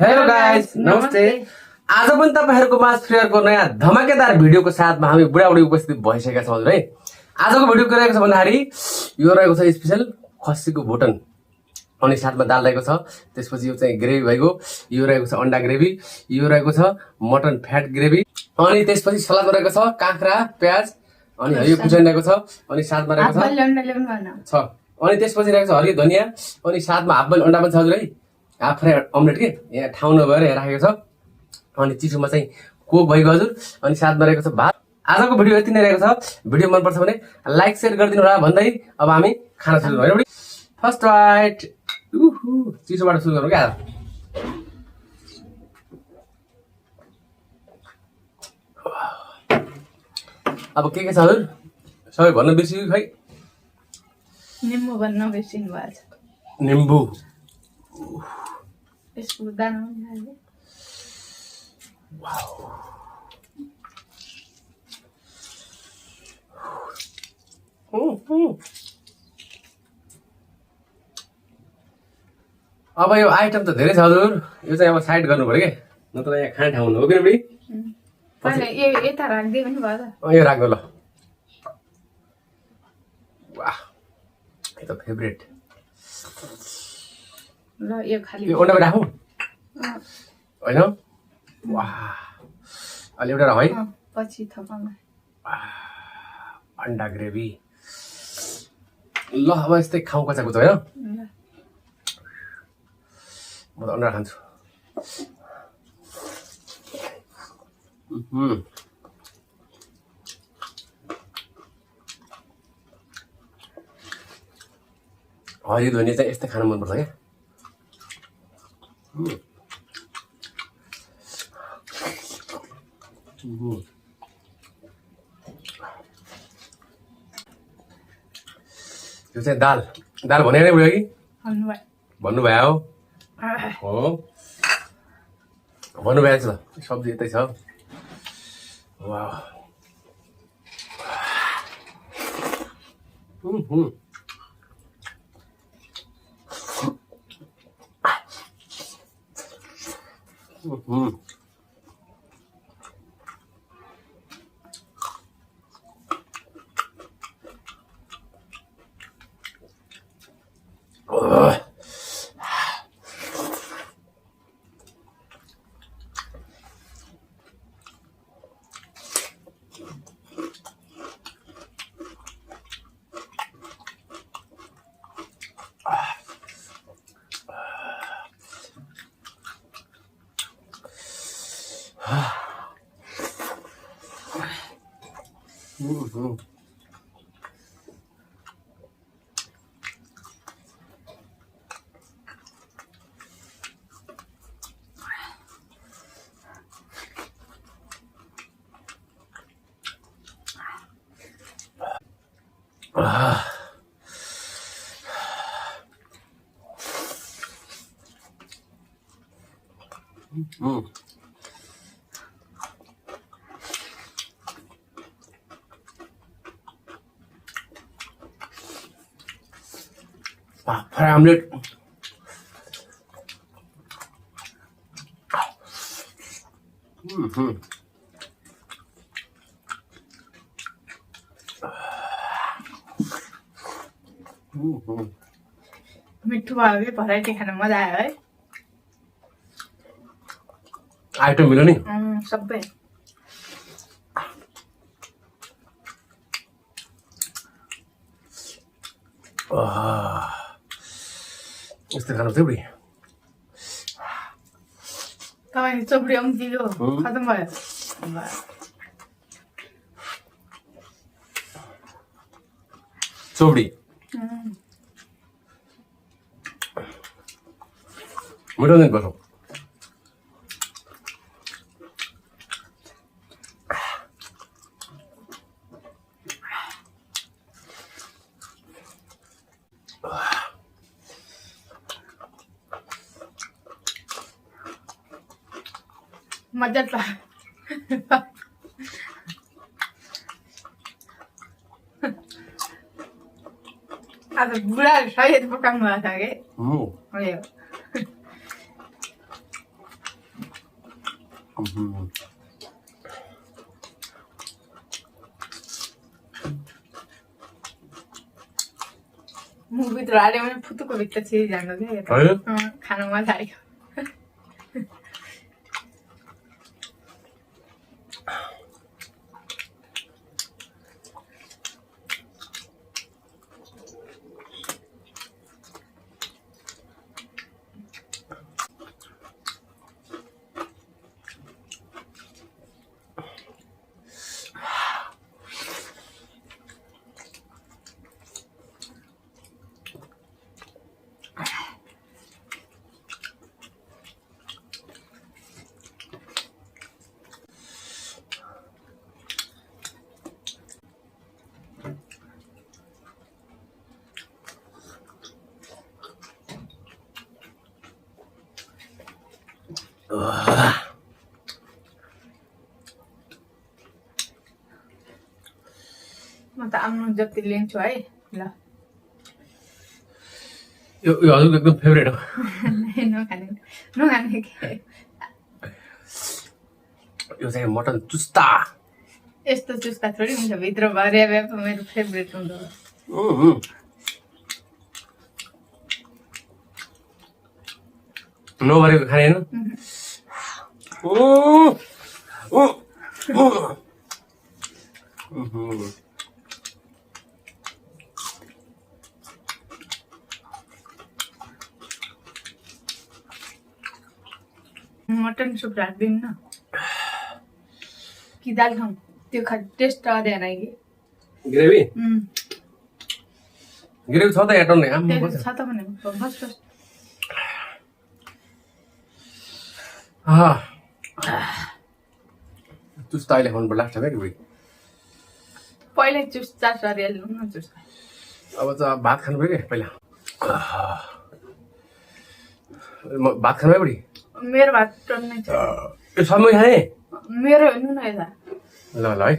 Hello guys, नमस्ते। आज पनि तपाईहरुको माझ फ्रियरको नयाँ धमाकेदार भिडियोको साथमा हामी बुढाबुढी उपस्थित भइसकेका छौं है। आजको भिडियो के रहेको छ भन्दाखेरि यो रहेको छ स्पेशल खसीको बोटन अनि साथमा दाल रहेको छ। त्यसपछि यो चाहिँ ग्रेभी भएको, यो रहेको छ अंडा ग्रेभी, यो रहेको छ मटन फ्याट ग्रेभी अनि त्यसपछि सलादमा रहेको छ काँक्रा, प्याज अनि हरियो खुर्सानी रहेको छ अनि साथमा रहेको छ अनि त्यसपछि रहेको छ हरियो धनिया अनि साथमा हाफ बोइल अंडा पनि छ हजुर है। हाफ फ्राई अमलेट के यहाँ ठाउँ नभएर यहाँ राखेको छ अनि चिसोमा चाहिँ कोक भएको हजुर अनि साथमा रहेको छ भात। आजको भिडियो यति नै रहेको छ। भिडियो मन पर्छ भने लाइक शेयर गरिदिनु होला भन्दै अब हामी खाना सुरु गरौँ। फर्स्ट राइट चिसोबाट सुरु गरौँ क्या। अब के छ हजुर सबै भन्न बिर्सियो खै। निम्बु भन्न बिर्सिनु भएको छ। निम्बु यसको दाना हाल्नु। वाउ अब यो आइटम त धेरै छ हजुर। यो चाहिँ अब साइड गर्नु पर्यो के नत्र यहाँ खाने ठाउँ हो कि बुढी। पहिले यता राख्दियो पनि भयो त। यो राख्दो ल। वाह यो त फेभरेट। ल यो खाली यो अन्डा राखौँ होइन। वाह अलि एउटा राख है पछि थपाउँ। अंडा ग्रेभी ल अब यस्तै खाउँ कच्चा कुचा होइन। म त अंडा खान्छु। हरियो धनिया चाहिँ यस्तै खान मनपर्छ क्या। यो चाहिँ दाल दाल भने नै भयो कि भन्नुभयो हो भन्नुभएको छ। सब्जी यतै छ। वाह फ्राई आमलेट मिठो भयो कि भराइटी खान मजा आयो है। आइटम मिल्यो नि सबै। यस्तै खानु थियो बुढी। तपाईँ चोपडी आउनु दियो खतम भयो। चोपडी मिठो नै पर्छ। मजा त आज बुढा सही पकाउनु भएको छ कि मुखभित्र हाल्यो भने फुतुको भित्र छिरी जान्छ क्या है खान मजा आयो म त आफ्नो जति लिन्छु है ल यो हजुरको एकदम फेभरेट हो नखाने नखाने के यो चाहिँ मटन चुस्ता यस्तो चुस्ता थोडी हुन्छ भित्र भर्या भए पो मेरो फेभरेट हुँदो नभरेको खाने होइन मटन सुप राख्दिनु न कि दाल खाउँ त्यो टेस्ट आउँदैन कि ग्रेभी ग्रेभी छ त एटन नै छ त भने फर्स्ट फर्स्ट चुस्ता अहिले खानु लाग्छ क्या कि पहिला चुस्ता सरिहाल्नु न चुस्ता अब त भात खानु पऱ्यो क्या पहिला भात खानु बुढी मेरो भात टन्नै छ यो समय खाने मेरो हेर्नु न यता ल ल है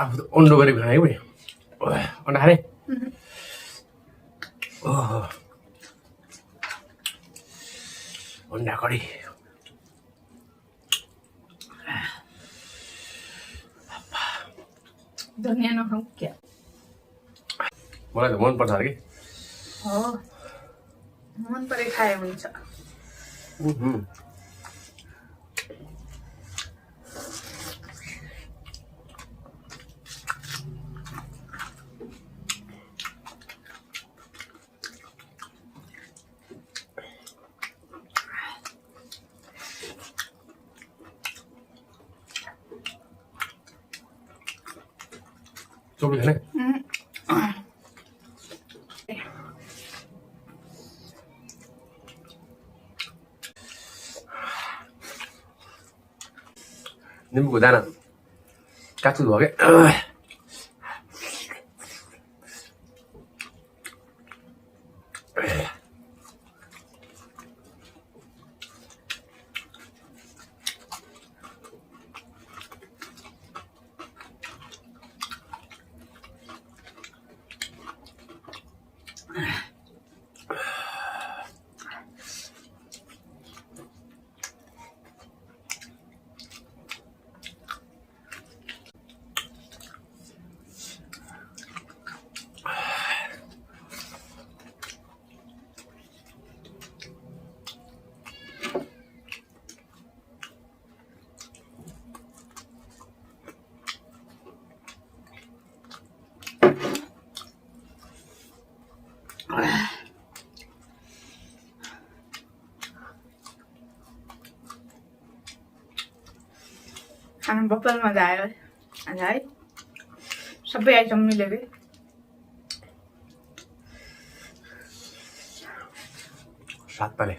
आफू त अन्डो गरेको खाने कि अन्डा खाने अन्डा कडी धनिया नखाऊ क्या मलाई त मनपर्छ अरे कि हो मन परे खाए हुन्छ चोप्नु छैन निम्बुको दाना काचुत भयो क्या खाना बप्पल मजा आयो आज है सबै आइटम मिल्यो कि सात पाले